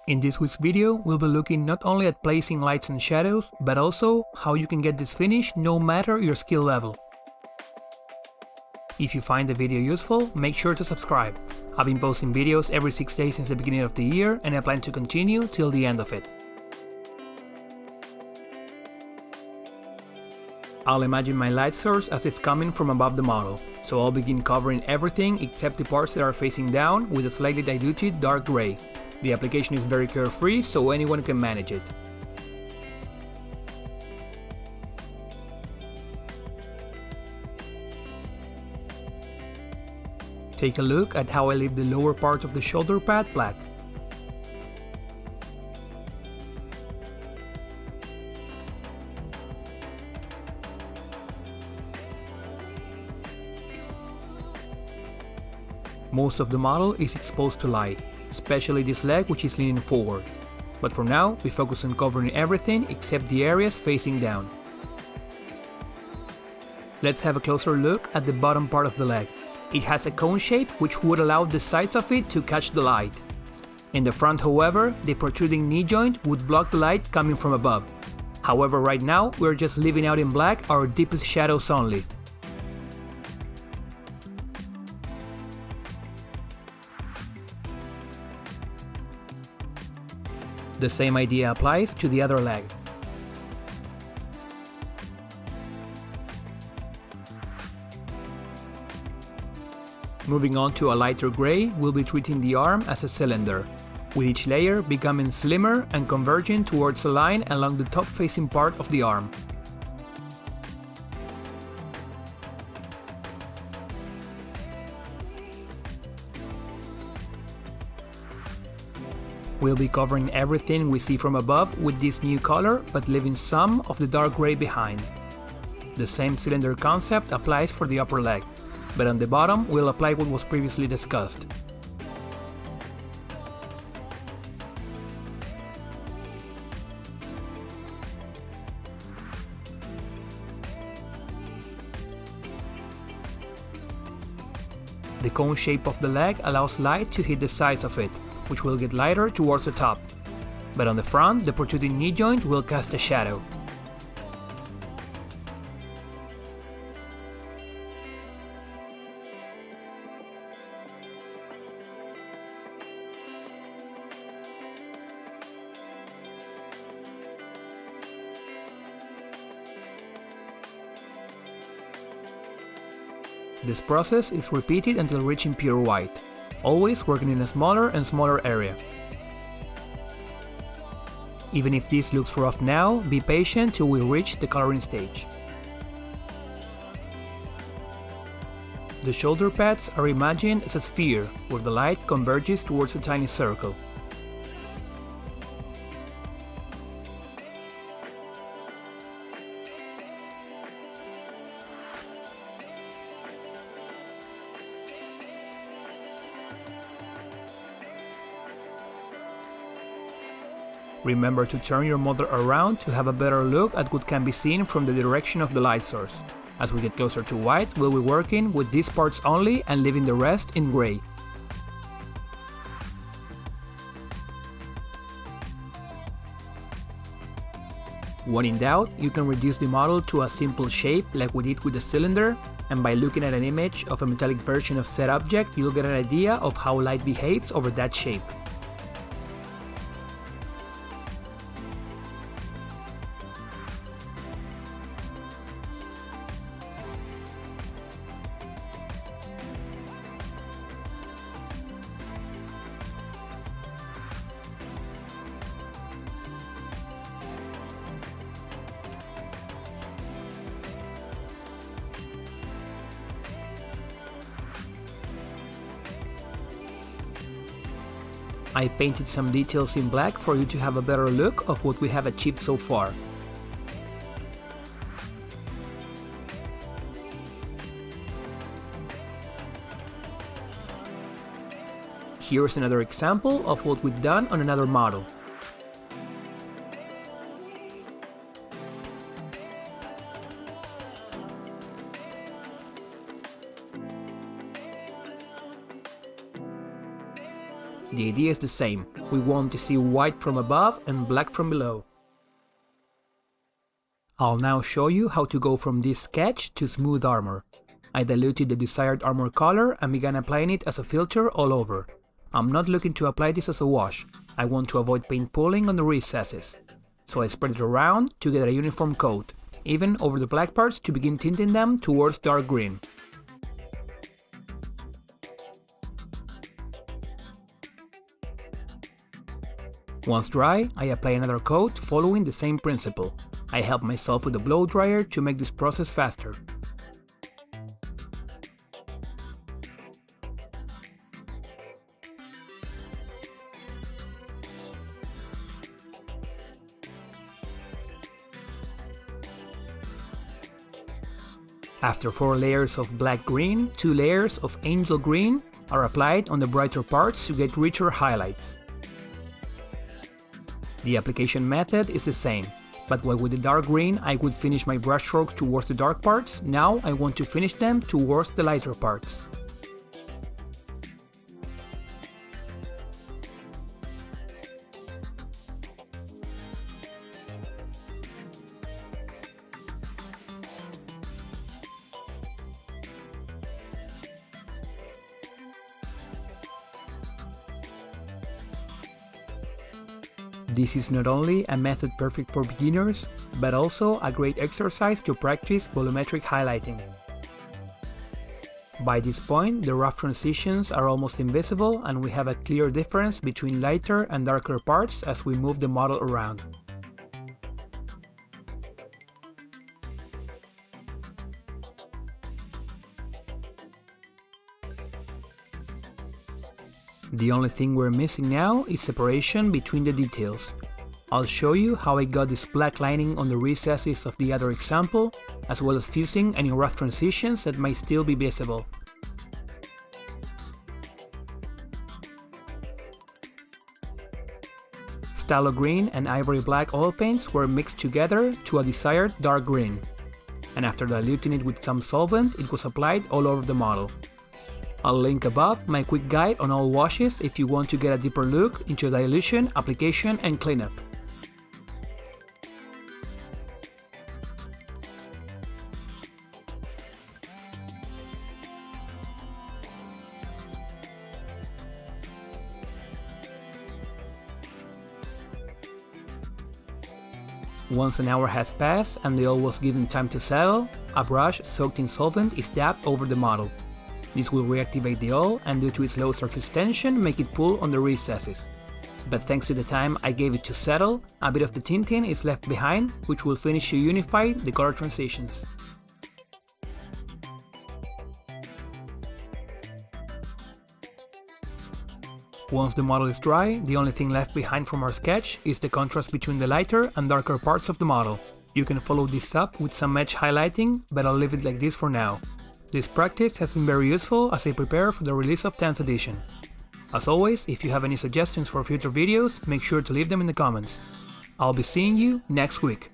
In this week's video, we'll be looking not only at placing lights and shadows, but also how you can get this finish no matter your skill level. If you find the video useful, make sure to subscribe. I've been posting videos every 6 days since the beginning of the year, and I plan to continue till the end of it. I'll imagine my light source as if coming from above the model, so I'll begin covering everything except the parts that are facing down with a slightly diluted dark gray. The application is very carefree, so anyone can manage it. Take a look at how I leave the lower part of the shoulder pad black. Most of the model is exposed to light, especially this leg which is leaning forward. But for now, we focus on covering everything except the areas facing down. Let's have a closer look at the bottom part of the leg. It has a cone shape which would allow the sides of it to catch the light. In the front, however, the protruding knee joint would block the light coming from above. However, right now, we're just leaving out in black our deepest shadows only. The same idea applies to the other leg. Moving on to a lighter gray, we'll be treating the arm as a cylinder, with each layer becoming slimmer and converging towards a line along the top-facing part of the arm. We'll be covering everything we see from above with this new color, but leaving some of the dark gray behind. The same cylinder concept applies for the upper leg, but on the bottom we'll apply what was previously discussed. The cone shape of the leg allows light to hit the sides of it, which will get lighter towards the top. But on the front, the protruding knee joint will cast a shadow. This process is repeated until reaching pure white, always working in a smaller and smaller area. Even if this looks rough now, be patient till we reach the coloring stage. The shoulder pads are imagined as a sphere where the light converges towards a tiny circle. Remember to turn your model around to have a better look at what can be seen from the direction of the light source. As we get closer to white, we'll be working with these parts only and leaving the rest in gray. When in doubt, you can reduce the model to a simple shape like we did with the cylinder, and by looking at an image of a metallic version of said object, you'll get an idea of how light behaves over that shape. I painted some details in black for you to have a better look of what we have achieved so far. Here's another example of what we've done on another model. The idea is the same, we want to see white from above and black from below. I'll now show you how to go from this sketch to smooth armor. I diluted the desired armor color and began applying it as a filter all over. I'm not looking to apply this as a wash, I want to avoid paint pooling on the recesses. So I spread it around to get a uniform coat, even over the black parts to begin tinting them towards dark green. Once dry, I apply another coat following the same principle. I help myself with a blow dryer to make this process faster. After 4 layers of black green, 2 layers of angel green are applied on the brighter parts to get richer highlights. The application method is the same, but while with the dark green I would finish my brush strokes towards the dark parts, now I want to finish them towards the lighter parts. This is not only a method perfect for beginners, but also a great exercise to practice volumetric highlighting. By this point, the rough transitions are almost invisible and we have a clear difference between lighter and darker parts as we move the model around. The only thing we're missing now is separation between the details. I'll show you how I got this black lining on the recesses of the other example, as well as fusing any rough transitions that might still be visible. Phthalo green and ivory black oil paints were mixed together to a desired dark green, and after diluting it with some solvent, it was applied all over the model. I'll link above my quick guide on all washes if you want to get a deeper look into dilution, application and cleanup. Once an hour has passed and the oil was given time to settle, a brush soaked in solvent is dabbed over the model. This will reactivate the oil and due to its low surface tension make it pull on the recesses. But thanks to the time I gave it to settle, a bit of the tinting is left behind, which will finish to unify the color transitions. Once the model is dry, the only thing left behind from our sketch is the contrast between the lighter and darker parts of the model. You can follow this up with some edge highlighting, but I'll leave it like this for now. This practice has been very useful as I prepare for the release of 10th edition. As always, if you have any suggestions for future videos, make sure to leave them in the comments. I'll be seeing you next week.